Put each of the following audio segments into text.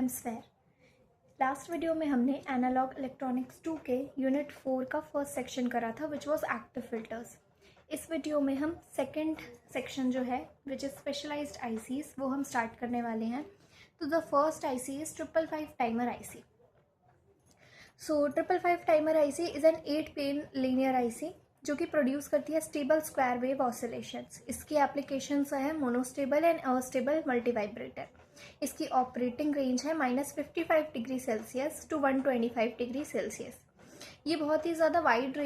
Sphere. Last video में हमने analogue electronics 2 के यूनिट 4 का फर्स्ट सेक्शन करा था विच वाज एक्टिव फिल्टर्स। इस वीडियो में हम सेकंड सेक्शन जो है विच इज़ स्पेशलाइज्ड आईसीज वो हम स्टार्ट करने वाले हैं। तो the first IC is 555 timer IC. So 555 timer IC is an 8 pin linear IC जो कि प्रोड्यूस करती है स्टेबल स्क्वायर वेव ऑसिलेशंस। इसकी एप्लीकेशंस है मोनोस्टेबल एंड अस्टेबल मल्टीवाइब्रेटर। इसकी ऑपरेटिंग रेंज है -55 degree Celsius to 125 degree Celsius. ये बहुत ही ज़्यादा wide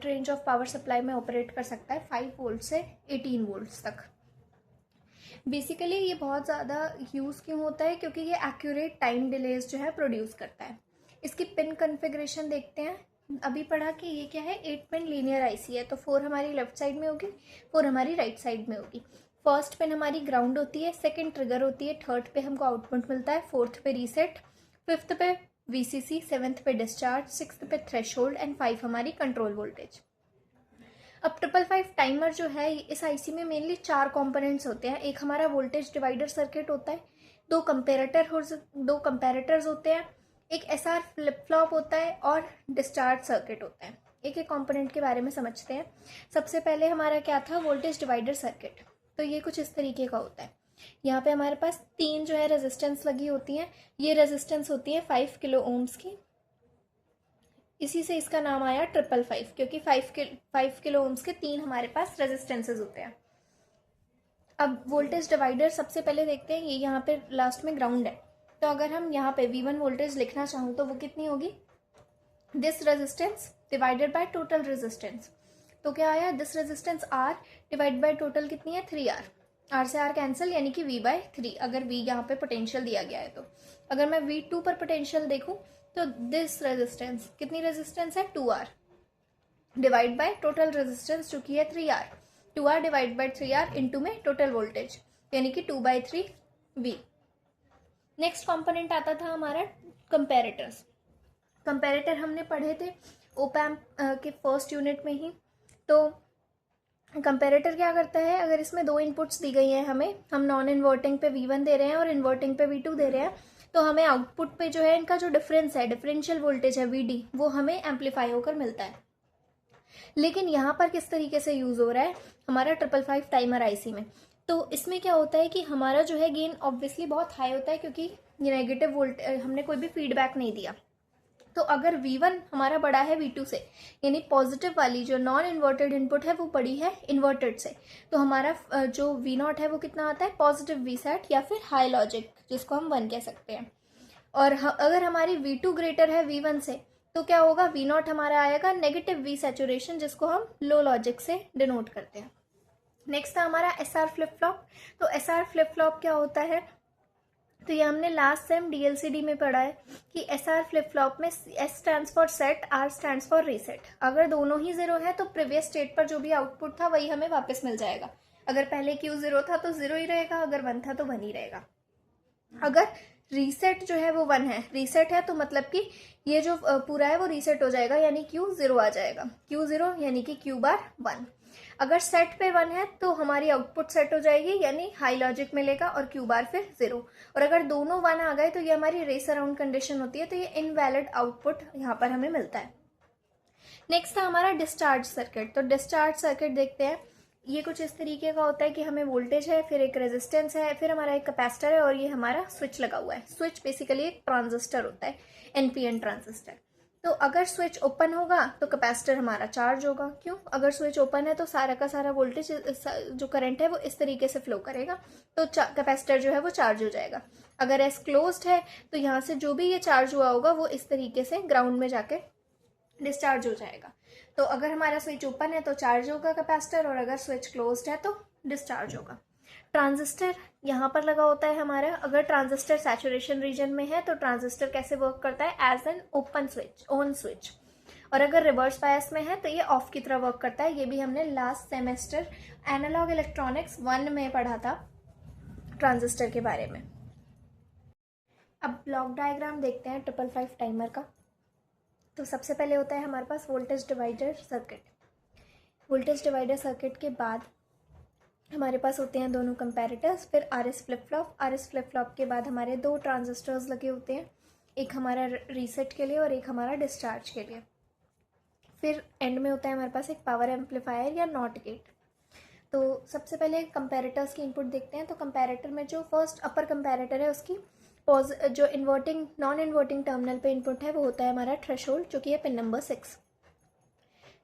range of power supply में ऑपरेट कर सकता है 5 वोल्ट से 18 वोल्ट्स तक। बेसिकली ये बहुत ज़्यादा यूज़ क्यों होता है, क्योंकि ये एक्यूरेट टाइम डिलेज जो है प्रोड्यूस करता है। इसकी पिन कन्फिग्रेशन देखते हैं। अभी पढ़ा कि ये क्या है, 8 पिन लीनियर आईसी है, तो 4 हमारी लेफ्ट साइड में होगी, 4 हमारी राइट साइड में होगी। फर्स्ट पिन हमारी ग्राउंड होती है, सेकंड ट्रिगर होती है, थर्ड पे हमको आउटपुट मिलता है, फोर्थ पे रीसेट, फिफ्थ पे वीसीसी, सेवेंथ पे डिस्चार्ज, सिक्स्थ पे थ्रेशोल्ड एंड 5 हमारी कंट्रोल वोल्टेज। अब 555 टाइमर जो है इस आईसी में मेनली 4 कंपोनेंट्स होते हैं। एक हमारा वोल्टेज डिवाइडर सर्किट होता है, दो कंपेरेटर्स होते हैं, एक एसआर फ्लिप फ्लॉप होता है और डिस्चार्ज सर्किट होता है। एक एक कंपोनेंट के बारे में समझते हैं। सबसे पहले हमारा क्या था, वोल्टेज डिवाइडर सर्किट। तो ये कुछ इस तरीके का होता है। यहाँ पे हमारे पास 3 जो है रेजिस्टेंस लगी होती हैं। ये रेजिस्टेंस होती है 5 किलो ओम्स की। इसी से इसका नाम आया 555, क्योंकि 5 किलो ओम्स के 3 हमारे पास रेजिस्टेंसेज होते हैं। अब वोल्टेज डिवाइडर सबसे पहले देखते हैं। ये यहाँ पे लास्ट में ग्राउंड है, तो अगर हम यहाँ पे V1 वोल्टेज लिखना चाहूँ तो वो कितनी होगी, this resistance divided by total resistance. तो क्या आया, this resistance R divide by total कितनी है 3R। R से R कैंसिल, यानी कि V/3 अगर V यहाँ पे पोटेंशियल दिया गया है। तो अगर मैं V2 पर पोटेंशियल देखूँ तो दिस रेजिस्टेंस, कितनी रेजिस्टेंस है 2R divide by total resistance जो कि है 3R। 2R divide by 3R into में टोटल वोल्टेज, यानी कि 2/3V। नेक्स्ट कंपोनेंट आता था हमारा कंपेरेटर्स। कंपेरेटर हमने पढ़े थे ओपैम्प के फर्स्ट यूनिट में ही। तो कंपेरेटर क्या करता है, अगर इसमें 2 इनपुट्स दी गई हैं हमें, हम नॉन इन्वर्टिंग पे V1 दे रहे हैं और इन्वर्टिंग पे V2 दे रहे हैं, तो हमें आउटपुट पे जो है इनका जो डिफरेंस है, डिफरेंशियल वोल्टेज है VD, वो हमें एम्पलीफाई होकर मिलता है। लेकिन यहाँ पर किस तरीके से यूज हो रहा है हमारा 555 टाइमर आईसी में, तो इसमें क्या होता है कि हमारा जो है गेन ऑब्वियसली बहुत हाई होता है, क्योंकि नेगेटिव वोल्ट हमने कोई भी फीडबैक नहीं दिया। तो अगर V1 हमारा बड़ा है V2 से, यानी पॉजिटिव वाली जो नॉन इन्वर्टेड इनपुट है वो बड़ी है इन्वर्टेड से, तो हमारा जो V0 है वो कितना आता है, पॉजिटिव Vsat या फिर हाई लॉजिक, जिसको हम 1 कह सकते हैं। और अगर हमारी V2 ग्रेटर है V1 से, तो क्या होगा, V0 हमारा आएगा नेगेटिव V सैचुरेशन, जिसको हम लो लॉजिक से डिनोट करते हैं। नेक्स्ट था हमारा SR फ्लिप फ्लॉप। तो SR फ्लिप फ्लॉप क्या होता है, तो ये हमने लास्ट सेम DLCD में पढ़ा है कि SR फ्लिप फ्लॉप में S stands for set, R stands for reset. अगर दोनों ही 0 है तो प्रीवियस स्टेट पर जो भी आउटपुट था वही हमें वापस मिल जाएगा। अगर पहले Q 0 था तो 0 ही रहेगा, अगर 1 था तो 1 ही रहेगा। अगर रीसेट जो है वो 1 है, रीसेट है तो मतलब कि ये जो पूरा है वो रीसेट हो जाएगा, यानी Q 0 आ जाएगा। Q 0 यानी कि Q बार 1। अगर सेट पे 1 है तो हमारी आउटपुट सेट हो जाएगी, यानी हाई लॉजिक मिलेगा, और Q बार फिर 0। और अगर दोनों 1 आ गए तो ये हमारी रेस अराउंड कंडीशन होती है, तो ये इनवैलिड आउटपुट यहाँ पर हमें मिलता है। नेक्स्ट था हमारा डिस्चार्ज सर्किट। तो डिस्चार्ज सर्किट देखते हैं। ये कुछ इस तरीके का होता है कि हमें वोल्टेज है, फिर एक रेजिस्टेंस है, फिर हमारा एक कैपेसिटर है, और ये हमारा स्विच लगा हुआ है। स्विच बेसिकली एक ट्रांजिस्टर होता है, NPN ट्रांजिस्टर। तो अगर स्विच ओपन होगा तो कैपेसिटर हमारा चार्ज होगा। क्यों, अगर स्विच ओपन है तो सारा का सारा वोल्टेज, जो करंट है वो इस तरीके से फ्लो करेगा, तो कैपेसिटर जो है वो चार्ज हो जाएगा। अगर एस क्लोज्ड है तो यहाँ से जो भी ये चार्ज हुआ होगा वो इस तरीके से ग्राउंड में जाके डिस्चार्ज हो जाएगा। तो अगर हमारा स्विच ओपन है तो चार्ज होगा कैपेसिटर, और अगर स्विच क्लोज्ड है तो डिस्चार्ज होगा। ट्रांजिस्टर यहाँ पर लगा होता है हमारा। अगर ट्रांजिस्टर सैचुरेशन रीजन में है तो ट्रांजिस्टर कैसे वर्क करता है, as an open switch, on switch. और अगर रिवर्स बायस में है तो ये ऑफ की तरह वर्क करता है। ये भी हमने लास्ट सेमेस्टर एनालॉग इलेक्ट्रॉनिक्स 1 में पढ़ा था ट्रांजिस्टर के बारे में। अब ब्लॉक डायग्राम देखते हैं 555 टाइमर का। तो सबसे पहले होता है हमारे पास voltage divider circuit. Voltage divider circuit के बाद हमारे पास होते हैं दोनों कंपैरेटर्स, फिर R S flip flop. R S flip flop के बाद हमारे 2 ट्रांजिस्टर्स लगे होते हैं, एक हमारा रीसेट के लिए और एक हमारा डिस्चार्ज के लिए। फिर एंड में होता है हमारे पास एक पावर एम्पलीफायर या नॉट गेट। तो सबसे पहले कंपैरेटर्स की इनपुट देखते हैं। तो कंपैरेटर में जो फर्स्ट अपर कंपैरेटर है उसकी जो इन्वर्टिंग नॉन इन्वर्टिंग टर्मिनल पे इनपुट है वो होता है हमारा थ्रेशोल्ड, जो कि है पिन नंबर 6।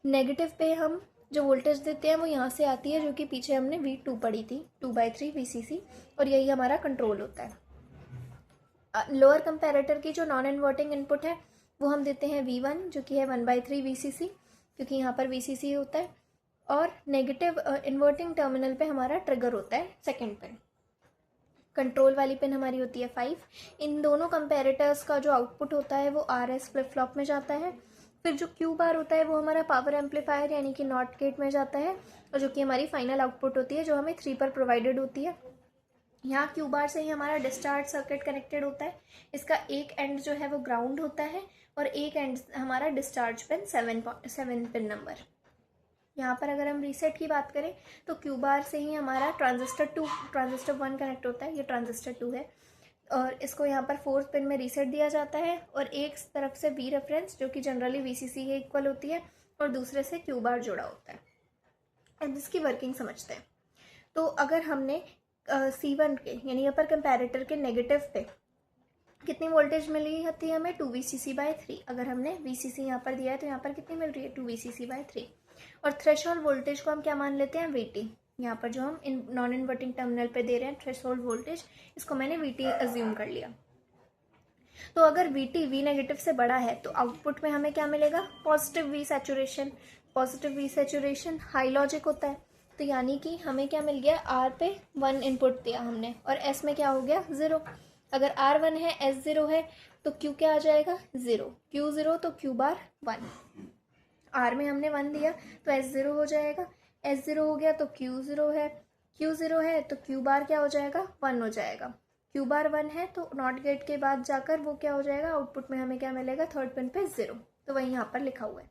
नेगेटिव पे हम जो वोल्टेज देते हैं वो यहाँ से आती है, जो कि पीछे हमने V2 पढ़ी थी, 2/3 VCC, और यही हमारा कंट्रोल होता है। लोअर कंपैरेटर की जो नॉन इन्वर्टिंग इनपुट है वो हम देते हैं V1, जो कि है 1/3 VCC, क्योंकि यहाँ पर VCC होता है। और नेगेटिव इन्वर्टिंग टर्मिनल पे हमारा ट्रिगर होता है सेकेंड पिन। कंट्रोल वाली पिन हमारी होती है 5। इन दोनों कंपैरेटर्स का जो आउटपुट होता है वो RS फ्लिप फ्लॉप में जाता है। फिर जो Q बार होता है वो हमारा पावर एम्पलीफायर यानी कि नॉट गेट में जाता है, और जो कि हमारी फाइनल आउटपुट होती है जो हमें 3 पर प्रोवाइडेड होती है। यहाँ Q बार से ही हमारा डिस्चार्ज सर्किट कनेक्टेड होता है। इसका एक एंड जो है वो ग्राउंड होता है और एक एंड हमारा डिस्चार्ज पिन 7 पिन नंबर। यहाँ पर अगर हम रीसेट की बात करें तो Q बार से ही हमारा ट्रांजिस्टर 1 कनेक्ट होता है, ये ट्रांजिस्टर 2 है, और इसको यहाँ पर 4th पिन में रीसेट दिया जाता है। और एक तरफ से V रेफरेंस जो कि जनरली VCC के इक्वल होती है और दूसरे से Q बार जुड़ा होता है। अब इसकी वर्किंग समझते हैं। तो अगर हमने C1 के यानी अपर कंपैरेटर के नेगेटिव पे कितनी वोल्टेज मिली होती है हमें, 2 VCC/3। अगर हमने VCC यहाँ पर दिया है तो यहाँ पर कितनी मिल रही है, 2 VCC/3। और थ्रेशोल्ड वोल्टेज को हम क्या मान लेते हैं, VT। यहाँ पर जो हम नॉन इन्वर्टिंग टर्मिनल पे दे रहे हैं थ्रेशोल्ड वोल्टेज, इसको मैंने VT अज्यूम कर लिया। तो अगर VT V नेगेटिव से बड़ा है तो आउटपुट में हमें क्या मिलेगा, positive V saturation. Positive V saturation high logic होता है, तो यानी कि हमें क्या मिल गया, R पे 1 इनपुट दिया हमने और S में क्या हो गया, 0। अगर R 1 है, S 0 है, तो Q क्या आ जाएगा, 0। Q 0 तो Q बार 1। R में हमने 1 दिया तो S 0 हो जाएगा, S 0 हो गया तो Q 0 है, Q 0 है तो Q बार क्या हो जाएगा, 1 हो जाएगा। Q बार 1 है तो नॉट गेट के बाद जाकर वो क्या हो जाएगा, आउटपुट में हमें क्या मिलेगा, 3rd पिन पे 0। तो वही यहाँ पर लिखा हुआ है।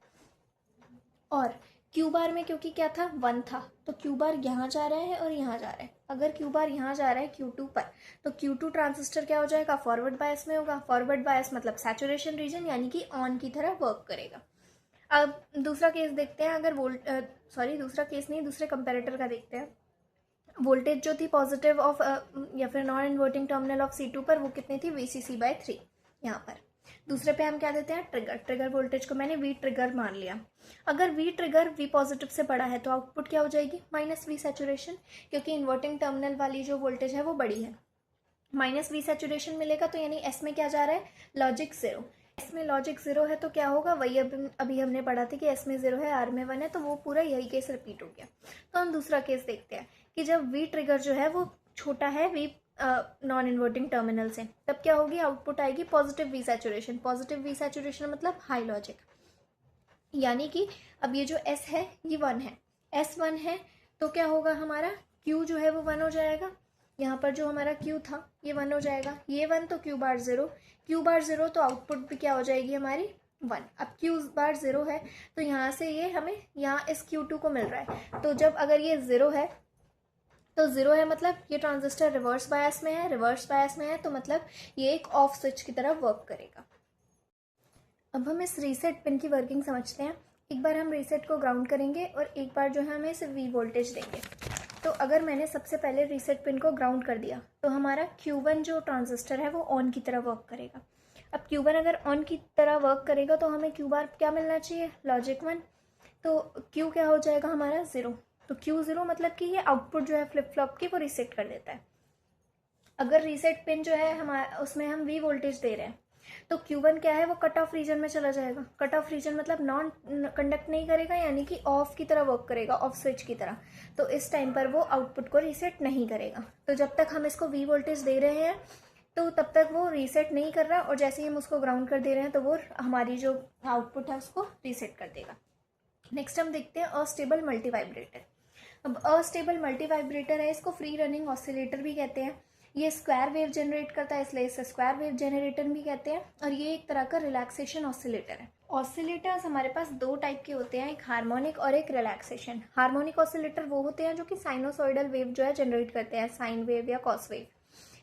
और Q बार में क्योंकि क्या था, 1 था, तो Q बार यहाँ जा रहा है और यहाँ जा रहा है। अगर Q बार यहाँ जा रहा है Q2 पर, तो Q2 ट्रांजिस्टर क्या हो जाएगा, फॉरवर्ड बायस में होगा। फॉरवर्ड बायस मतलब सैचुरेशन रीजन, यानी कि ऑन की तरह वर्क करेगा। अब दूसरा केस देखते हैं। अगर दूसरा केस नहीं, दूसरे कंपैरेटर का देखते हैं। वोल्टेज जो थी पॉजिटिव ऑफ या फिर non inverting terminal of C2 पर, वो कितनी थी, VCC/3। यहाँ पर दूसरे पे हम क्या देते हैं, ट्रिगर वोल्टेज को मैंने V ट्रिगर मान लिया। अगर V ट्रिगर V पॉजिटिव से बड़ा है तो आउटपुट क्या हो जाएगी, -V सैचुरेशन, क्योंकि इन्वर्टिंग टर्मिनल वाली जो वोल्टेज है वो बड़ी है। -V सैचुरेशन मिलेगा तो यानी S में क्या जा रहा है, लॉजिक 0। S में लॉजिक 0 है तो क्या होगा, वही अभी हमने पढ़ा था कि S में 0 है, R में 1 है, तो वो पूरा यही केस रिपीट हो गया। तो हम दूसरा केस देखते हैं कि जब V ट्रिगर जो है वो छोटा है V नॉन इन्वर्टिंग टर्मिनल से, तब क्या होगी, आउटपुट आएगी positive V saturation. Positive V saturation मतलब हाई लॉजिक, यानी कि अब ये जो S है ये 1 है, S 1 है तो क्या होगा, हमारा Q जो है वो 1 हो जाएगा। यहाँ पर जो हमारा Q था ये 1 हो जाएगा, ये 1 तो Q बार 0, Q बार 0 तो आउटपुट भी क्या हो जाएगी हमारी 1। अब Q बार 0 है तो यहाँ से ये हमें यहाँ इस Q2 को मिल रहा है, तो जब अगर ये 0 है तो 0 है मतलब ये ट्रांजिस्टर रिवर्स बायस में है, रिवर्स बायस में है तो मतलब ये एक ऑफ स्विच की तरह वर्क करेगा। अब हम इस रीसेट पिन की वर्किंग समझते हैं। एक बार हम रीसेट को ग्राउंड करेंगे और एक बार जो है हमें सिर्फ V वोल्टेज देंगे। तो अगर मैंने सबसे पहले रीसेट पिन को ग्राउंड कर दिया तो हमारा Q1 जो ट्रांजिस्टर है वो ऑन की तरह वर्क करेगा। अब Q1 अगर ऑन की तरह वर्क करेगा तो हमें Q बार क्या मिलना चाहिए, लॉजिक 1। तो Q क्या हो जाएगा हमारा 0। तो Q 0 मतलब कि ये आउटपुट जो है फ्लिप फ्लॉप की वो रीसेट कर देता है। अगर रीसेट पिन जो है हमारा उसमें हम V वोल्टेज दे रहे हैं तो Q1 क्या है, वो कट ऑफ रीजन में चला जाएगा। कट ऑफ रीजन मतलब नॉन कंडक्ट नहीं करेगा, यानी कि ऑफ की तरह वर्क करेगा, ऑफ स्विच की तरह। तो इस टाइम पर वो आउटपुट को रीसेट नहीं करेगा। तो जब तक हम इसको V वोल्टेज दे रहे हैं तो तब तक वो रीसेट नहीं कर रहा, और जैसे ही हम उसको ग्राउंड कर दे रहे हैं तो वो हमारी जो आउटपुट है उसको रीसेट कर देगा। नेक्स्ट हम देखते हैं अस्टेबल मल्टी वाइब्रेटर। अब अस्टेबल मल्टी वाइब्रेटर है, इसको फ्री रनिंग ऑसिलेटर भी कहते हैं। ये स्क्वायर वेव जनरेट करता है, इसलिए इसे स्क्वायर वेव जनरेटर भी कहते हैं। और ये एक तरह का रिलैक्सेशन ऑसिलेटर है। ऑसिलेटर्स हमारे पास दो टाइप के होते हैं, एक हार्मोनिक और एक रिलैक्सेशन। हार्मोनिक ऑसिलेटर वो होते हैं जो कि साइनोसॉइडल वेव जो है जनरेट करते हैं, साइन वेव या कॉस वेव।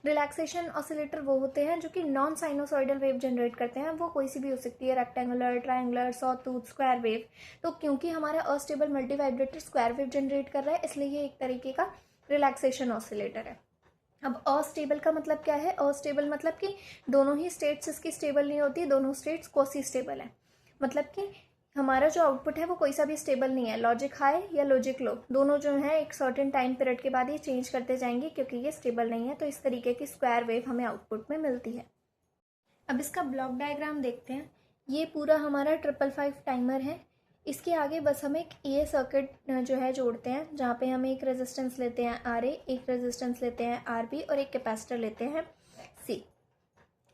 रिलैक्सेशन ऑसिलेटर वो होते हैं जो कि नॉन साइनोसॉइडल वेव जनरेट करते हैं, वो कोई सी भी हो सकती है, rectangular, triangular, sawtooth, square wave. तो क्योंकि हमारा astable multi vibrator square wave generate कर रहा है, इसलिए ये एक तरीके का रिलैक्सेशन ऑसिलेटर है। अब अस्टेबल का मतलब क्या है? अस्टेबल मतलब कि दोनों ही स्टेट्स इसकी स्टेबल नहीं होती, दोनों स्टेट्स क्वासी स्टेबल है। मतलब कि हमारा जो आउटपुट है वो कोई सा भी स्टेबल नहीं है, लॉजिक हाई या लॉजिक लो, दोनों जो है एक सर्टेन टाइम पीरियड के बाद ये चेंज करते जाएंगे क्योंकि ये स्टेबल नहीं है। तो इस तरीके की स्क्वायर वेव हमें आउटपुट में मिलती है। अब इसका ब्लॉक डायग्राम देखते हैं। ये पूरा हमारा 555 टाइमर है। इसके आगे बस हम एक ए सर्किट जो है जोड़ते हैं, जहाँ पे हम एक रेजिस्टेंस लेते हैं आर ए, एक रेजिस्टेंस लेते हैं आर बी और एक कैपेसिटर लेते हैं सी।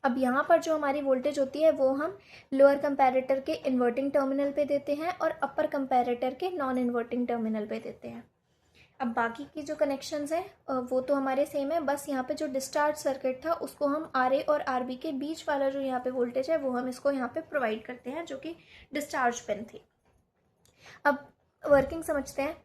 अब यहाँ पर जो हमारी वोल्टेज होती है वो हम लोअर कंपैरेटर के इन्वर्टिंग टर्मिनल पे देते हैं और अपर कंपैरेटर के नॉन इन्वर्टिंग टर्मिनल पे देते हैं। अब बाकी की जो कनेक्शंस हैं वो तो हमारे सेम है, बस यहाँ पे जो डिस्चार्ज सर्किट था उसको हम आर ए और आर बी के बीच वाला जो यहाँ पे वोल्टेज है वो हम इसको यहाँ पे प्रोवाइड करते हैं, जो कि डिस्चार्ज पिन थी। अब वर्किंग समझते हैं।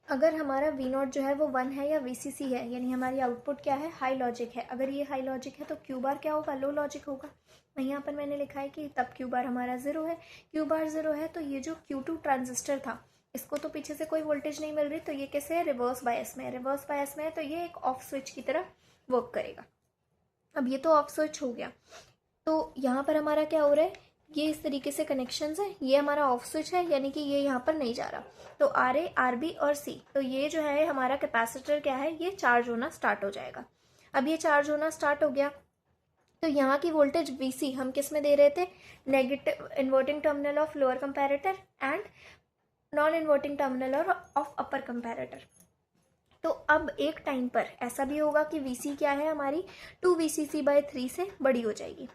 अगर हमारा वी नॉट जो है वो 1 है या VCC है, यानी हमारी आउटपुट क्या है? हाई लॉजिक है। अगर ये हाई लॉजिक है तो क्यू बार क्या होगा? लो लॉजिक होगा। वहीं यहाँ पर मैंने लिखा है कि तब क्यू बार हमारा 0 है। क्यू बार 0 है तो ये जो Q2 ट्रांजिस्टर था इसको तो पीछे से कोई वोल्टेज नहीं मिल रही, तो ये कैसे है? रिवर्स बायस में है। रिवर्स बायस में है तो ये एक ऑफ स्विच की तरह वर्क करेगा। अब ये तो ऑफ स्विच हो गया, तो यहाँ पर हमारा क्या हो रहा है? ये इस तरीके से कनेक्शंस है, ये हमारा ऑफ स्विच है, यानी कि ये यहाँ पर नहीं जा रहा। तो आर ए, आर बी और सी, तो ये जो है हमारा कैपेसिटर क्या है? ये चार्ज होना स्टार्ट हो जाएगा। अब ये चार्ज होना स्टार्ट हो गया तो यहाँ की वोल्टेज VC हम किस में दे रहे थे? Negative inverting terminal of lower comparator and non inverting terminal of upper comparator. तो अब एक टाइम पर ऐसा भी होगा कि VC क्या है हमारी? 2VCC/3 से बड़ी हो जाएगी।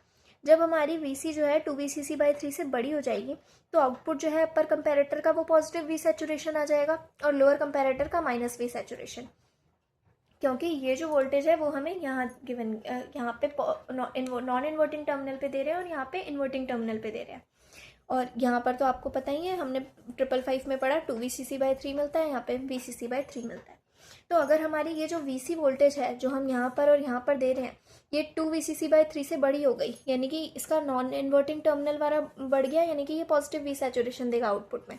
जब हमारी VC जो है 2VCC/3 से बड़ी हो जाएगी तो आउटपुट जो है अपर कंपैरेटर का वो पॉजिटिव V सैचुरेशन आ जाएगा और लोअर कंपैरेटर का माइनस V सैचुरेशन, क्योंकि ये जो वोल्टेज है वो हमें यहाँ गिवन यहाँ पे नॉन इन्वर्टिंग टर्मिनल पे दे रहे हैं और यहाँ पे इन्वर्टिंग टर्मिनल पे दे रहे हैं। और यहाँ पर तो आपको पता ही है, हमने 555 में पढ़ा 2VCC/3 मिलता है, यहाँ पे VCC/3 मिलता है। तो अगर हमारी ये जो VC वोल्टेज है जो हम यहाँ पर और यहाँ पर दे रहे हैं ये 2VCC/3 से बड़ी हो गई, यानी कि इसका नॉन इन्वर्टिंग टर्मिनल वाला बढ़ गया, यानी कि ये पॉजिटिव V सैचुरेशन देगा आउटपुट में।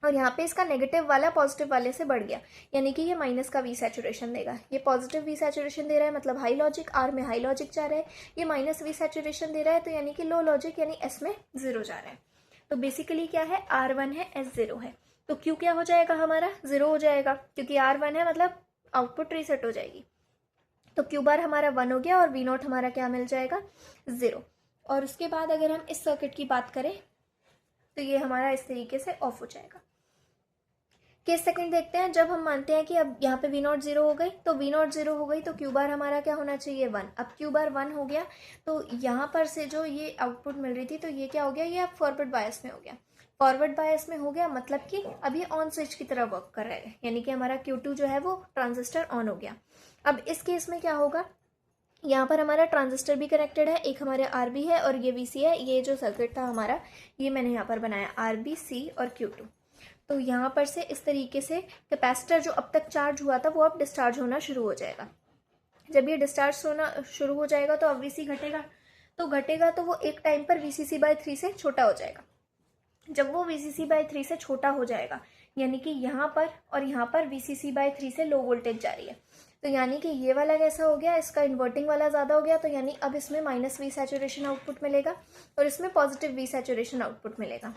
और यहाँ पे इसका नेगेटिव वाला पॉजिटिव वाले से बढ़ गया, यानी कि ये माइनस का V सैचुरेशन देगा। ये पॉजिटिव V सैचुरेशन दे रहा है मतलब हाई लॉजिक, R में हाई लॉजिक जा रहा है। ये माइनस V सैचुरेशन दे रहा है तो यानी कि लो लॉजिक यानी S में 0 जा रहा है। तो बेसिकली क्या है? R1 है, S 0 है। तो Q क्या हो जाएगा? हमारा 0 हो जाएगा, क्योंकि R1 है मतलब आउटपुट रीसेट हो जाएगी। तो Q बार हमारा 1 हो गया और V नॉट हमारा क्या मिल जाएगा? 0। और उसके बाद अगर हम इस सर्किट की बात करें तो ये हमारा इस तरीके से ऑफ हो जाएगा। केस सेकंड देखते हैं। जब हम मानते हैं कि अब यहाँ पे V नॉट 0 हो गई, तो V नॉट 0 हो गई तो Q बार हमारा क्या होना चाहिए? 1। अब Q बार 1 हो गया तो यहाँ पर से जो ये आउटपुट मिल रही थी तो ये क्या हो गया? ये अब फॉरवर्ड बायस में हो गया। फॉरवर्ड बायस में हो गया मतलब कि अब ये ऑन स्विच की तरह वर्क कर रहा है, यानी कि हमारा Q2 जो है वो ट्रांजिस्टर ऑन हो गया। अब इस केस में क्या होगा? यहाँ पर हमारा ट्रांजिस्टर भी कनेक्टेड है, एक हमारे RB है और ये VC है। ये जो सर्किट था हमारा ये मैंने यहाँ पर बनाया RB, C और Q2। तो यहाँ पर से इस तरीके से कैपेसिटर जो अब तक चार्ज हुआ था वो अब डिस्चार्ज होना शुरू हो जाएगा। जब ये डिस्चार्ज होना शुरू हो जाएगा तो अब VC घटेगा तो वो एक टाइम पर VCC/3 से छोटा हो जाएगा। जब वो VCC/3 से छोटा हो जाएगा यानी कि यहाँ पर और यहाँ पर VCC/3 से लो वोल्टेज जा रही है, तो यानी कि ये वाला कैसा हो गया? इसका इन्वर्टिंग वाला ज़्यादा हो गया, तो यानी अब इसमें माइनस V सैचुरेशन आउटपुट मिलेगा और इसमें पॉजिटिव V सैचुरेशन आउटपुट मिलेगा।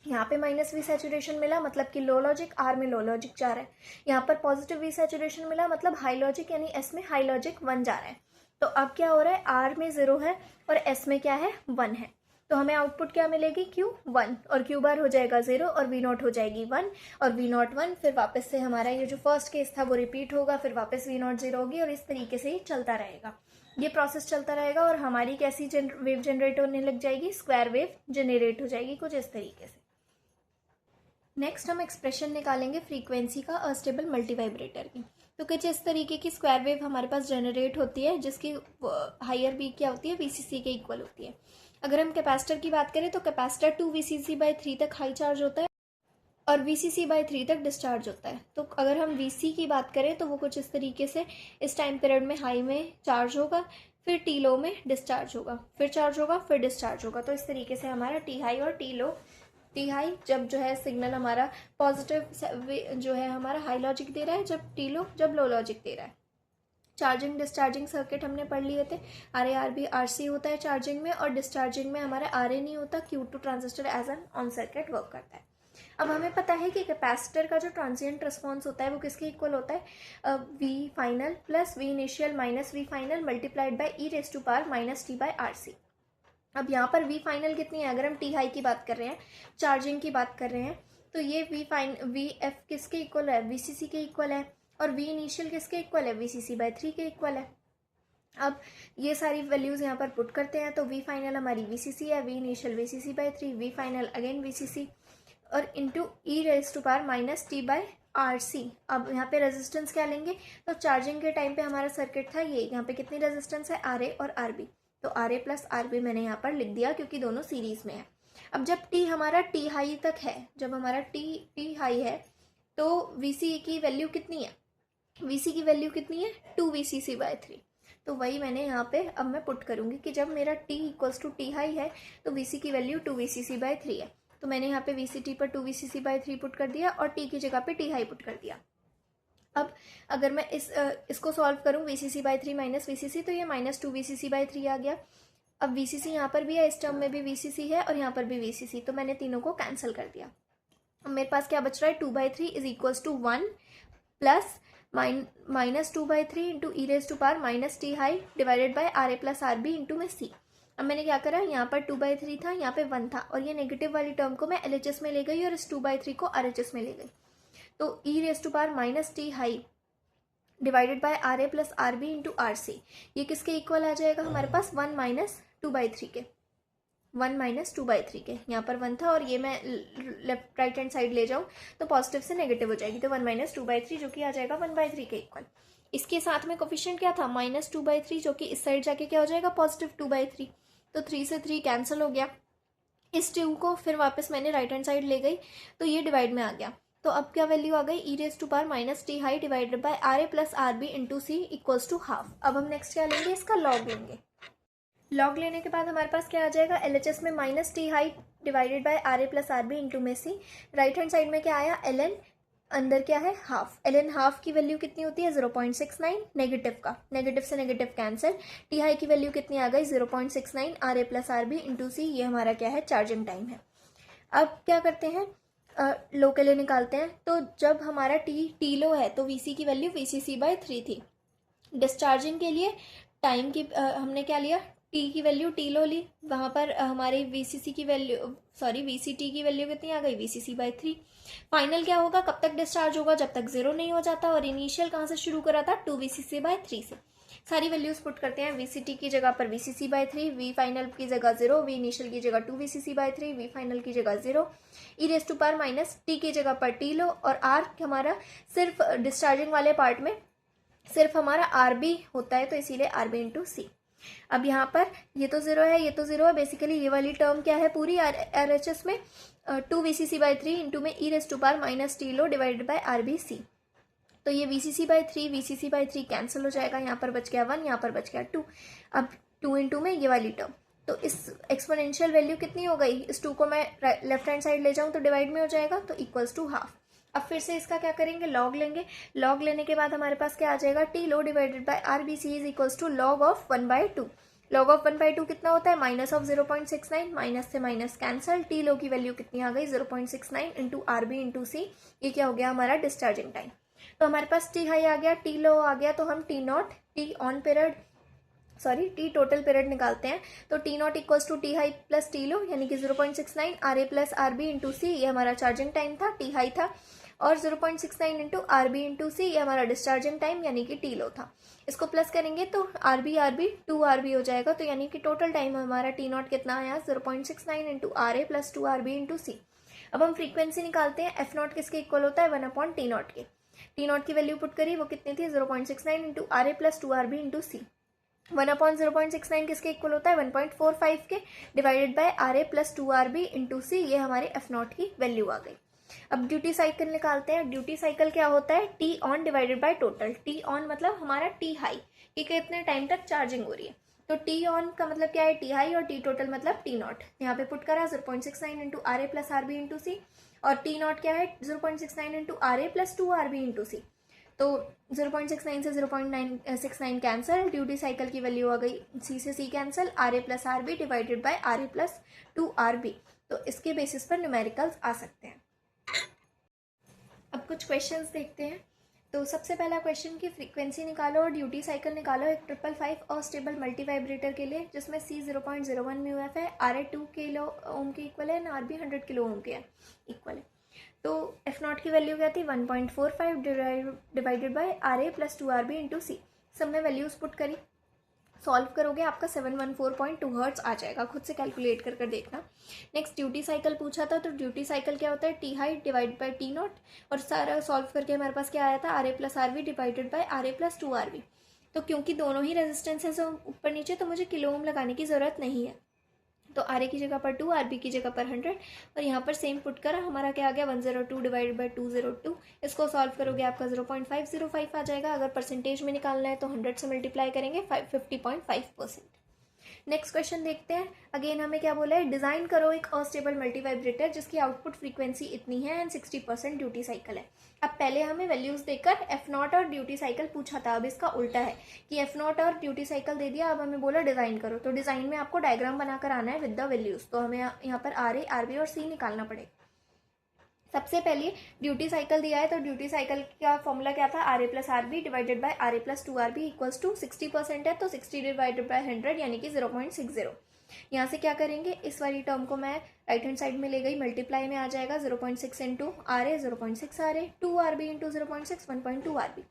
यहाँ पे माइनस V सैचुरेशन मिला मतलब कि लो लॉजिक, R में लो लॉजिक जा रहा है। यहाँ पर पॉजिटिव V सैचुरेशन मिला मतलब हाई लॉजिक यानी S में हाई लॉजिक 1 जा रहा है। तो अब क्या हो रहा है? R में 0 है और S में क्या है? 1 है। तो हमें आउटपुट क्या मिलेगी? Q1 और Q बार हो जाएगा 0 और V नॉट हो जाएगी 1 और V नॉट 1। फिर वापस से हमारा ये जो फर्स्ट केस था वो रिपीट होगा, फिर वापस V नॉट 0 होगी और इस तरीके से ही चलता रहेगा। ये प्रोसेस चलता रहेगा और हमारी कैसी वेव जनरेट होने लग जाएगी? स्क्वायर वेव जनरेट हो जाएगी कुछ इस तरीके से। नेक्स्ट हम एक्सप्रेशन निकालेंगे फ्रीक्वेंसी का अस्टेबल मल्टीवाइब्रेटर की। तो कुछ इस तरीके की स्क्वायर वेव हमारे पास जनरेट होती है जिसकी हायर बी क्या होती है, वीसीसी के इक्वल होती है। अगर हम कैपेसिटर की बात करें तो कैपेसिटर 2 VCC/3 तक हाई चार्ज होता है और VCC/3 तक डिस्चार्ज होता है। तो अगर हम VC की बात करें तो वो कुछ इस तरीके से इस टाइम पीरियड में हाई में चार्ज होगा, फिर टी लो में डिस्चार्ज होगा, फिर चार्ज होगा, फिर डिस्चार्ज होगा। तो इस तरीके से हमारा टी हाई और टी लो, टी हाई जब जो है सिग्नल हमारा पॉजिटिव जो है हमारा हाई लॉजिक दे रहा है, जब टी लो जब लो लॉजिक दे रहा है। चार्जिंग डिस्चार्जिंग सर्किट हमने पढ़ लिए थे, RA RB RC होता है चार्जिंग में, और डिस्चार्जिंग में हमारा RA नहीं होता, Q2 transistor as an on circuit work करता है। अब हमें पता है कि कैपेसिटर का जो ट्रांजिएंट रिस्पॉन्स होता है वो किसके इक्वल होता है, V final plus V initial minus V final multiplied by e⁻⁻t/RC। अब यहाँ पर V फाइनल कितनी है, अगर हम टी हाई की बात कर रहे हैं, चार्जिंग की बात कर रहे हैं, तो ये VF किसके इक्वल है, VCC के इक्वल है, और V इनिशियल किसके इक्वल है, VCC/3 के इक्वल है। अब ये सारी वैल्यूज़ यहाँ पर पुट करते हैं तो V फाइनल हमारी VCC है, V initial VCC/3, V final again VCC और इंटू e⁻t/RC। अब यहाँ पे रेजिस्टेंस क्या लेंगे, तो चार्जिंग के टाइम पे हमारा सर्किट था ये, यहाँ पे कितनी रेजिस्टेंस है, RA और RB, तो RA प्लस RB मैंने यहाँ पर लिख दिया क्योंकि दोनों सीरीज में है। अब जब T हमारा T हाई तक है, जब हमारा T हाई है तो VC की वैल्यू कितनी है, VC की वैल्यू कितनी है, 2 VCC/3। तो वही मैंने यहाँ पे अब मैं पुट करूँगी कि जब मेरा T equals to T high है तो VC की वैल्यू 2 VCC/3 है। तो मैंने यहाँ पे VCT पर 2 VCC/3 पुट कर दिया और T की जगह पे T हाई पुट कर दिया। अब अगर मैं इसको सॉल्व करूँ VCC/3 माइनस VCC, तो ये -2 VCC/3 आ गया। अब VCC यहाँ पर भी है, इस टर्म में भी VCC है और यहाँ पर भी VCC, तो मैंने तीनों को कैंसिल कर दिया। अब मेरे पास क्या बच रहा है, 2/3 is equals to 1 plus -2/3 into e⁻⁻t high divided by RA plus RB into में C। अब मैंने क्या करा, यहाँ पर 2/3 था, यहाँ पे 1 था, और ये नेगेटिव वाली टर्म को मैं LHS में ले गई और इस 2/3 को RHS में ले गई। तो e⁻⁻t high divided by RA plus RB into RC, ये किसके इक्वल आ जाएगा हमारे पास, 1 - 2/3 के, 1 - 2/3 के। यहाँ पर 1 था और ये मैं लेफ्ट राइट हैंड साइड ले जाऊँ तो पॉजिटिव से नेगेटिव हो जाएगी, तो 1 - 2/3 जो कि आ जाएगा 1/3 के इक्वल। इसके साथ में कोफिशिएंट क्या था, -2/3 जो कि इस साइड जाके क्या हो जाएगा, +2/3। तो 3 से 3 कैंसिल हो गया। इस 2 को फिर वापस मैंने राइट हैंड साइड ले गई तो ये डिवाइड में आ गया। तो अब क्या वैल्यू आ गई, e⁻⁻t high divided by RA plus RB into C equals to half. अब हम नेक्स्ट क्या लेंगे, इसका लॉग लेंगे। लॉग लेने के बाद हमारे पास क्या आ जाएगा, LHS में -t high divided by RA plus RB into में C। राइट हैंड साइड में क्या आया, ln, अंदर क्या है हाफ। ln हाफ की वैल्यू कितनी होती है, 0.69, नेगेटिव का, नेगेटिव से नेगेटिव कैंसिल। टी हाई की वैल्यू कितनी आ गई, 0.69 RA plus RB into C, ये हमारा क्या है, चार्जिंग टाइम है। अब क्या करते हैं, लो के लिए निकालते हैं। तो जब हमारा टी लो है तो VC की वैल्यू VCC/3 थी। डिस्चार्जिंग के लिए टाइम की हमने क्या लिया, T की वैल्यू T लो ली, वहाँ पर हमारी VCC की वैल्यू VCT की वैल्यू कितनी आ गई, VCC/3। फाइनल क्या होगा, कब तक डिस्चार्ज होगा, जब तक 0 नहीं हो जाता, और इनिशियल कहाँ से शुरू करा था, 2 VCC/3 से। सारी वैल्यूज पुट करते हैं, VCT की जगह पर VCC/3, V फाइनल की जगह 0, V इनिशियल की जगह 2 VCC/3, V फाइनल की जगह 0, e⁻⁻t की जगह पर T लो, और R हमारा सिर्फ डिस्चार्जिंग वाले पार्ट में सिर्फ हमारा RB होता है, तो इसीलिए RB इंटू C। अब यहाँ पर ये तो 0 है, ये तो 0 है, बेसिकली ये वाली टर्म क्या है पूरी RHS में 2 VCC/3 इंटू में e⁻⁻t low divided by RBC। तो ये VCC/3 कैंसिल हो जाएगा, यहाँ पर बच गया 1, यहाँ पर बच गया 2। अब 2 इंटू में ये वाली टर्म, तो इस एक्सपोनेंशियल वैल्यू कितनी हो गई, इस 2 को मैं लेफ्ट हैंड साइड ले जाऊँ तो डिवाइड में हो जाएगा, तो इक्वल्स टू हाफ। अब फिर से इसका क्या करेंगे, लॉग लेंगे। लॉग लेने के बाद हमारे पास क्या आ जाएगा, T low divided by RBC is equals to log of 1/2। log of 1/2 कितना होता है, माइनस ऑफ 0.69, माइनस से माइनस कैंसल। टी लो की वैल्यू कितनी आ गई, 0.69 इंटू RB इंटू C, ये क्या हो गया हमारा डिस्चार्जिंग टाइम। तो हमारे पास टी हाई आ गया, टी लो आ गया, तो हम T on period T total period निकालते हैं। तो T0 equals to T high plus T low, यानी कि 0.69 RA plus RB into C, ये हमारा चार्जिंग टाइम था, टी हाई था, और 0.69 इंटू RB इंटू C, ये हमारा डिस्चार्जिंग टाइम यानी कि टी लो था। इसको प्लस करेंगे तो RB 2 RB हो जाएगा, तो यानी कि टोटल टाइम हमारा T0 कितना आया, 0.69 into RA plus 2 RB into C। अब हम फ्रीक्वेंसी निकालते हैं, F0 किसके इक्वल होता है, 1/T0 के। टी नॉट की वैल्यू पुट करी, वो कितनी थी 0.69 into R A plus 2 RB into C. 1/0.69 किसके इक्वल होता है 1.45 के, divided by R A plus 2 RB into C. ये हमारे एफ नॉट की वैल्यू आ गई। अब ड्यूटी साइकिल निकालते हैं। ड्यूटी साइकिल क्या होता है, T on divided by total. T on मतलब हमारा टी हाई कि कितने टाइम तक चार्जिंग हो रही है, तो टी ऑन का मतलब क्या है टी हाई, और टी टोटल मतलब टी नॉट। यहाँ पे पुट करा 0.69 into R A plus R B into C, और टी नॉट क्या है 0.69 into R A plus 2 RB into C. तो 0.69 से 0.969 कैंसिल, ड्यूटी साइकिल की वैल्यू आ गई सी से C cancel, R A plus R B divided by R A plus 2 RB। तो इसके बेसिस पर न्यूमेरिकल्स आ सकते हैं। अब कुछ क्वेश्चंस देखते हैं। तो सबसे पहला क्वेश्चन की फ्रीक्वेंसी निकालो और ड्यूटी साइकिल निकालो एक 555 अस्टेबल मल्टी वाइब्रेटर के लिए, जिसमें सी 0.01 म्यू एफ है, आर ए 2 किलो ओम के इक्वल है, आर बी 100 किलो ओम के इक्वल है। तो एफ नॉट की वैल्यू क्या थी 1.45 divided by R A plus 2 RB into C. सब में वैल्यूज पुट करी, सॉल्व करोगे आपका 714.2 हर्ट्ज आ जाएगा। खुद से कैलकुलेट कर देखना। नेक्स्ट ड्यूटी साइकिल पूछा था, तो ड्यूटी साइकिल क्या होता है T height divide by T naught, और सारा सॉल्व करके हमारे पास क्या आया था R A plus R B divided by R A plus 2 RB। तो क्योंकि दोनों ही रेजिस्टेंस है ऊपर नीचे, तो मुझे किलो ओम लगाने की ज़रूरत नहीं है। तो आर ए की जगह पर 2, RB की जगह पर 100, और यहाँ पर सेम पुट करा, हमारा क्या आ गया 102 डिवाइड बाई 202। इसको सॉल्व करोगे आपका 0.505 आ जाएगा। अगर परसेंटेज में निकालना है तो 100 से मल्टीप्लाई करेंगे 50.5%। नेक्स्ट क्वेश्चन देखते हैं। अगेन हमें क्या बोला है, डिजाइन करो एक अस्टेबल मल्टी वाइब्रेटर जिसकी आउटपुट फ्रीक्वेंसी इतनी है एंड 60% ड्यूटी साइकिल है। अब पहले हमें वैल्यूज देकर एफ नॉट और ड्यूटी साइकिल पूछा था, अब इसका उल्टा है कि एफ नॉट और ड्यूटी साइकिल दे दिया, अब हमें बोला डिजाइन करो। तो डिजाइन में आपको डायग्राम बनाकर आना है विद द वैल्यूज। तो हमें यहाँ पर आर ए, आर बी और सी निकालना पड़ेगा। सबसे पहले ड्यूटी साइकिल दिया है, तो ड्यूटी साइकिल का फॉर्मूला क्या था R A plus R B divided by R A plus 2 RB equals to 60% है, तो 60 डिवाइडेड बाय 100 यानी कि 0.60। यहाँ से क्या करेंगे, इस वाली टर्म को मैं राइट हैंड साइड में ले गई, मल्टीप्लाई में आ जाएगा 0.6 into R A 0.6 R A 2 RB into 0.6 1.2 RB।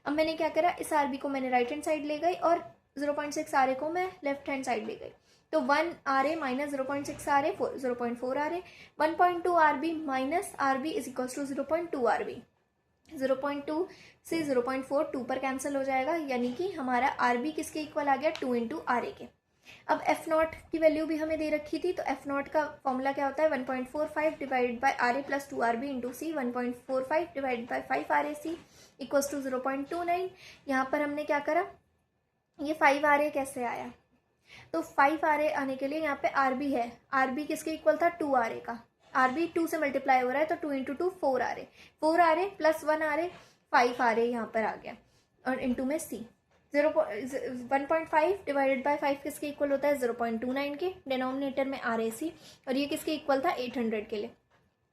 अब मैंने क्या करा, इस आर बी को मैंने राइट हैंड साइड ले गई और 0.6 आर ए को मैं लेफ्ट हैंड साइड ले गई। तो 1 RA minus 0.6 RA 0.4 RA, 1.2 RB minus RB is equals to 0.2 RB। 0.2 से 0.4 2 पर कैंसिल हो जाएगा, यानी कि हमारा RB किसके इक्वल आ गया 2 इंटू RA के। अब एफ नॉट की वैल्यू भी हमें दे रखी थी, तो एफ नॉट का फॉर्मूला क्या होता है 1.45 divided by R A plus 2 RB into C, 1.45 divided by 5 RA C equals to 0.29। यहाँ पर हमने क्या करा, ये 5 RA कैसे आया, तो 5 RA आने के लिए यहाँ पे RB है, RB किसके इक्वल था 2 RA का, RB 2 से मल्टीप्लाई हो रहा है, तो 2 into 2 4 RA, 4 RA plus 1 RA 5 RA यहाँ पर आ गया, और इंटू में C। 1.5 डिवाइडेड बाय 5 किसके इक्वल होता है 0.29 के, डिनोमिनेटर में RAC, और ये किसके इक्वल था 800 के लिए।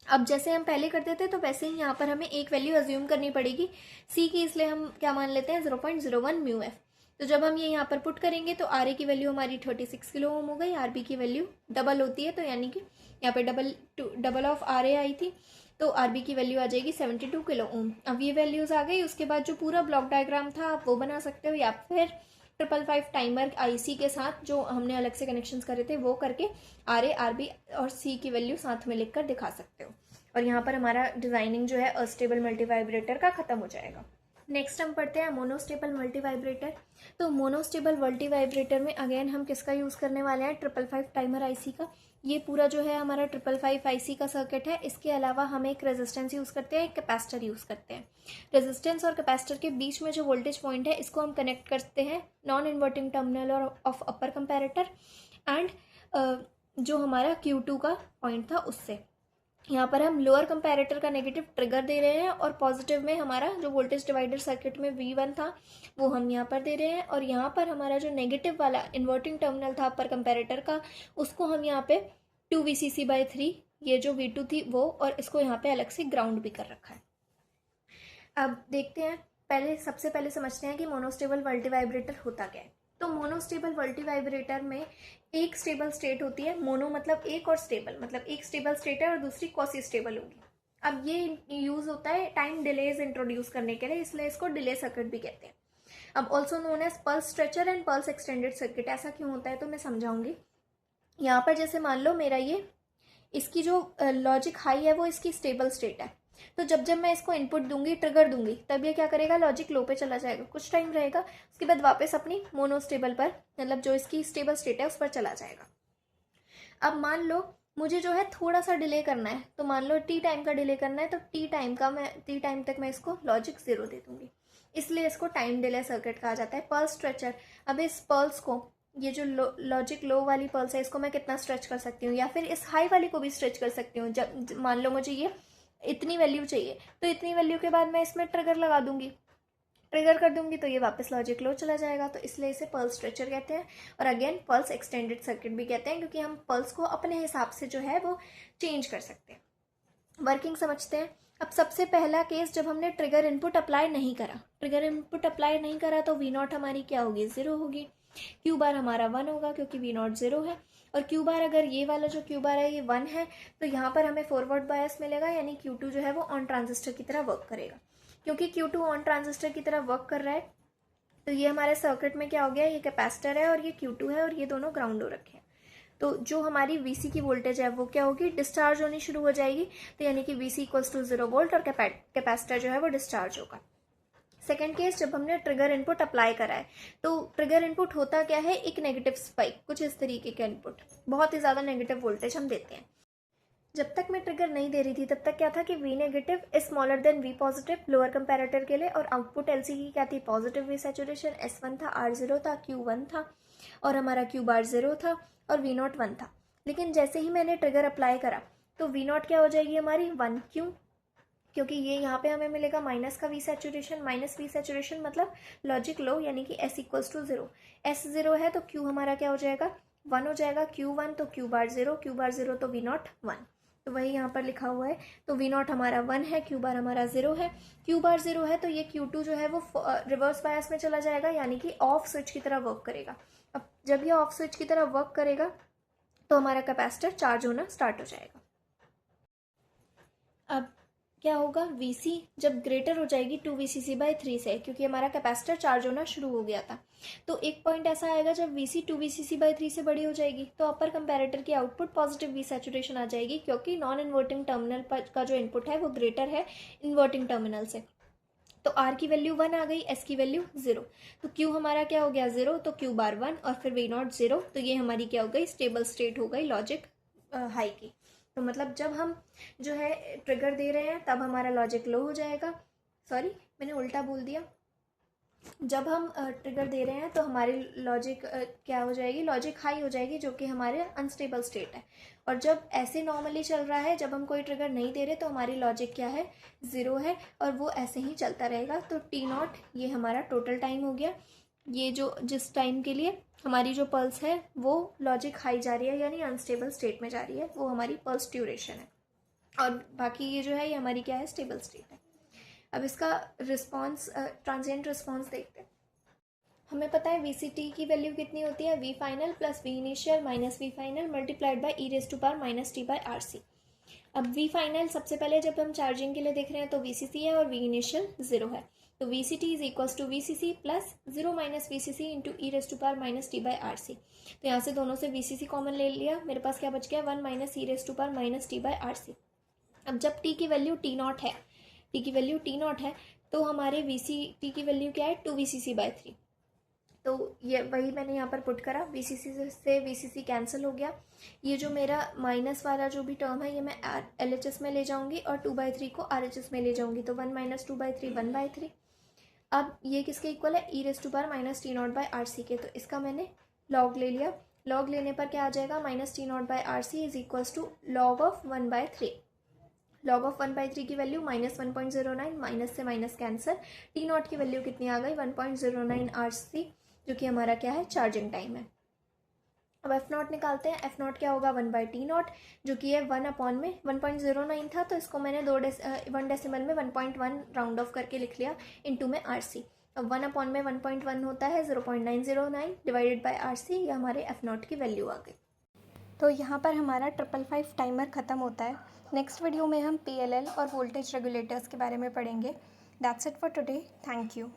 अब जैसे हम पहले करते थे तो वैसे ही यहाँ पर हमें एक वैल्यू अज्यूम करनी पड़ेगी C की, इसलिए हम क्या मान लेते हैं 0.01 म्यू एफ। तो जब हम ये यहाँ पर पुट करेंगे तो आर ए की वैल्यू हमारी 36 किलो ओम हो गई, आर बी की वैल्यू डबल होती है, तो यानी कि यहाँ पे डबल ऑफ आर ए आई थी, तो आर बी की वैल्यू आ जाएगी 72 किलो ओम। अब ये वैल्यूज आ गई, उसके बाद जो पूरा ब्लॉक डायग्राम था आप वो बना सकते हो, या फिर 555 टाइमर आईसी के साथ जो हमने अलग से कनेक्शंस करे थे वो करके आर ए, आर बी और सी की वैल्यू साथ में लिखकर दिखा सकते हो। और यहाँ पर हमारा डिजाइनिंग जो है अस्टेबल मल्टी वाइब्रेटर का खत्म हो जाएगा। नेक्स्ट हम पढ़ते हैं मोनोस्टेबल मल्टी वाइब्रेटर। तो मोनोस्टेबल मल्टी वाइब्रेटर में अगेन हम किसका यूज़ करने वाले हैं 555 टाइमर आईसी का। ये पूरा जो है हमारा 555 आईसी का सर्किट है। इसके अलावा हम एक रेजिस्टेंस यूज़ करते हैं, एक कैपेसिटर यूज़ करते हैं। रेजिस्टेंस और कैपेसिटर के बीच में जो वोल्टेज पॉइंट है इसको हम कनेक्ट करते हैं नॉन इन्वर्टिंग टर्मिनल और ऑफ अपर कंपैरेटर, एंड जो हमारा Q2 का पॉइंट था उससे। यहाँ पर हम लोअर कंपैरेटर का नेगेटिव ट्रिगर दे रहे हैं, और पॉजिटिव में हमारा जो वोल्टेज डिवाइडर सर्किट में V1 था वो हम यहाँ पर दे रहे हैं, और यहाँ पर हमारा जो नेगेटिव वाला इन्वर्टिंग टर्मिनल था अपर कंपैरेटर का उसको हम यहाँ पे 2VCC/3 ये जो V2 थी वो, और इसको यहाँ पे अलग से ग्राउंड भी कर रखा है। अब देखते हैं, सबसे पहले समझते हैं कि मोनोस्टेबल मल्टी वाइब्रेटर होता क्या है। तो मोनोस्टेबल मल्टी वाइब्रेटर में एक स्टेबल स्टेट होती है, मोनो मतलब एक, और स्टेबल मतलब एक स्टेबल स्टेट है और दूसरी क्वासी स्टेबल होगी। अब ये यूज होता है टाइम डिलेज इंट्रोड्यूस करने के लिए, इसलिए इसको डिले सर्किट भी कहते हैं। अब also known as pulse stretcher and pulse extended circuit. ऐसा क्यों होता है तो मैं समझाऊंगी। यहाँ पर जैसे मान लो मेरा ये, इसकी जो लॉजिक हाई है वो इसकी स्टेबल स्टेट है, तो जब जब मैं इसको इनपुट दूंगी, ट्रिगर दूंगी, तब ये क्या करेगा, लॉजिक लो पे चला जाएगा, कुछ टाइम रहेगा, उसके बाद वापस अपनी मोनोस्टेबल पर, मतलब जो इसकी स्टेबल स्टेट है उस पर चला जाएगा। अब मान लो मुझे जो है थोड़ा सा डिले करना है, तो मान लो टी टाइम का डिले करना है, तो टी टाइम तक मैं इसको लॉजिक 0 दे दूंगी, इसलिए इसको टाइम डिले सर्किट कहा जाता है। पल्स स्ट्रेचर, अब इस पल्स को, ये जो लॉजिक लो वाली पल्स है, इसको मैं कितना स्ट्रेच कर सकती हूँ, या फिर इस हाई वाली को भी स्ट्रेच कर सकती हूँ। जब मान लो मुझे ये इतनी वैल्यू चाहिए, तो इतनी वैल्यू के बाद मैं इसमें ट्रिगर लगा दूंगी, ट्रिगर कर दूंगी तो ये वापस लॉजिक लो चला जाएगा, तो इसलिए इसे पल्स स्ट्रेचर कहते हैं। और अगेन पल्स एक्सटेंडेड सर्किट भी कहते हैं, क्योंकि हम पल्स को अपने हिसाब से जो है वो चेंज कर सकते हैं। वर्किंग समझते हैं। अब सबसे पहला केस, जब हमने ट्रिगर इनपुट अप्लाई नहीं करा, ट्रिगर इनपुट अप्लाई नहीं करा तो वी नॉट हमारी क्या होगी, 0 होगी, क्यू बार हमारा 1 होगा क्योंकि वी नॉट 0 है, और क्यू बार, अगर ये वाला जो क्यू बार है ये 1 है, तो यहाँ पर हमें फॉरवर्ड बायस मिलेगा, यानी Q2 जो है वो ऑन ट्रांजिस्टर की तरह वर्क करेगा। क्योंकि Q2 ऑन ट्रांजिस्टर की तरह वर्क कर रहा है, तो ये हमारे सर्किट में क्या हो गया, ये कैपेसिटर है और ये Q2 है, और ये दोनों ग्राउंड हो रखे हैं। तो जो हमारी VC की वोल्टेज है वो क्या होगी, डिस्चार्ज होनी शुरू हो जाएगी, तो यानी कि VC इक्वल्स टू 0 वोल्ट, और कैपेसिटर जो है वो डिस्चार्ज होगा। सेकेंड केस, जब हमने ट्रिगर इनपुट अप्लाई करा है, तो ट्रिगर इनपुट होता क्या है, एक नेगेटिव स्पाइक, कुछ इस तरीके का इनपुट, बहुत ही ज़्यादा नेगेटिव वोल्टेज हम देते हैं। जब तक मैं ट्रिगर नहीं दे रही थी तब तक क्या था कि V negative is smaller than V positive lower comparator के लिए, और आउटपुट LC की क्या थी, पॉजिटिव V सैचुरेशन, S1 था, R0 था, Q1 था, और हमारा Q बार 0 था, और V नॉट 1 था। लेकिन जैसे ही मैंने ट्रिगर अप्लाई करा तो V नॉट क्या हो जाएगी हमारी 1, क्यों, क्योंकि ये यहाँ पे हमें मिलेगा माइनस का V saturation, minus V saturation मतलब लॉजिक लो, यानी कि S इक्वल्स टू 0, S 0 है तो Q हमारा क्या हो जाएगा, 1 हो जाएगा, Q1 तो Q बार 0, Q बार 0 तो V नॉट 1, तो वही यहाँ पर लिखा हुआ है। तो V नॉट हमारा 1 है, Q बार हमारा 0 है, Q बार 0 है, तो ये Q2 जो है वो रिवर्स बायस में चला जाएगा, यानी कि ऑफ स्विच की तरह वर्क करेगा। अब जब ये ऑफ स्विच की तरह वर्क करेगा तो हमारा कैपेसिटर चार्ज होना स्टार्ट हो जाएगा। अब क्या होगा, VC जब ग्रेटर हो जाएगी 2VCC/3 से, क्योंकि हमारा कैपेसिटर चार्ज होना शुरू हो गया था, तो एक पॉइंट ऐसा आएगा जब VC 2VCC/3 से बड़ी हो जाएगी, तो अपर कंपैरेटर की आउटपुट पॉजिटिव V सैचुरेशन आ जाएगी, क्योंकि नॉन इन्वर्टिंग टर्मिनल पर का जो इनपुट है वो ग्रेटर है इन्वर्टिंग टर्मिनल से। तो R की वैल्यू 1 आ गई, S की वैल्यू 0, तो Q हमारा क्या हो गया 0, तो Q बार 1, और फिर V नॉट 0, तो ये हमारी क्या हो गई, स्टेबल स्टेट हो गई लॉजिक हाई की। तो मतलब जब हम जो है ट्रिगर दे रहे हैं तब हमारा लॉजिक लो हो जाएगा, सॉरी मैंने उल्टा बोल दिया, जब हम ट्रिगर दे रहे हैं तो हमारी लॉजिक क्या हो जाएगी, लॉजिक हाई हो जाएगी, जो कि हमारे अनस्टेबल स्टेट है। और जब ऐसे नॉर्मली चल रहा है, जब हम कोई ट्रिगर नहीं दे रहे, तो हमारी लॉजिक क्या है, 0 है, और वो ऐसे ही चलता रहेगा। तो T0 ये हमारा टोटल टाइम हो गया, ये जो जिस टाइम के लिए हमारी जो पल्स है वो लॉजिक हाई जा रही है, यानी अनस्टेबल स्टेट में जा रही है, वो हमारी पल्स ड्यूरेशन है, और बाकी ये जो है ये हमारी क्या है, स्टेबल स्टेट है। अब इसका रिस्पॉन्स, ट्रांजिएंट रिस्पॉन्स देखते हैं। हमें पता है VCT की वैल्यू कितनी होती है, V final plus V initial minus V final multiplied by e⁻−t/RC। अब V फाइनल सबसे पहले जब हम चार्जिंग के लिए देख रहे हैं तो VCC है, और V इनिशियल 0 है, तो VCT is equals to VCC plus 0 minus VCC into e⁻−t/RC। तो यहाँ से दोनों से VCC कॉमन ले लिया, मेरे पास क्या बच गया, 1 माइनस e⁻−t/RC। अब जब T की वैल्यू T0 है, T की वैल्यू T0 है, तो हमारे VCT की वैल्यू क्या है, 2VCC/3। तो ये वही मैंने यहाँ पर पुट करा, VCC से VCC कैंसिल हो गया, ये जो मेरा माइनस वाला जो भी टर्म है ये मैं LHS में ले जाऊंगी, और 2/3 को RHS में ले जाऊंगी, तो 1 माइनस 2/3 1/3। अब ये किसके इक्वल है, e⁻−t0/RC के, तो इसका मैंने लॉग ले लिया, लॉग लेने पर क्या आ जाएगा, -t0/RC is equals to log of 1/3। Log of 1/3 की वैल्यू -1.09, माइनस से माइनस कैंसर, T0 की वैल्यू कितनी आ गई, 1.09 RC, जो कि हमारा क्या है, चार्जिंग टाइम है। अब F0 निकालते हैं, F0 क्या होगा, 1/T0, जो कि है 1/1.09 था, तो इसको मैंने 1 डेसिमल में 1.1 राउंड ऑफ करके लिख लिया, इनटू में RC। अब 1/1.1 होता है 0.909 डिवाइडेड बाय RC, ये हमारे F0 की वैल्यू आ गई। तो यहाँ पर हमारा 555 टाइमर ख़त्म होता है। नेक्स्ट वीडियो में हम PLL और वोल्टेज रेगुलेटर्स के बारे में पढ़ेंगे। That's it for today, thank you.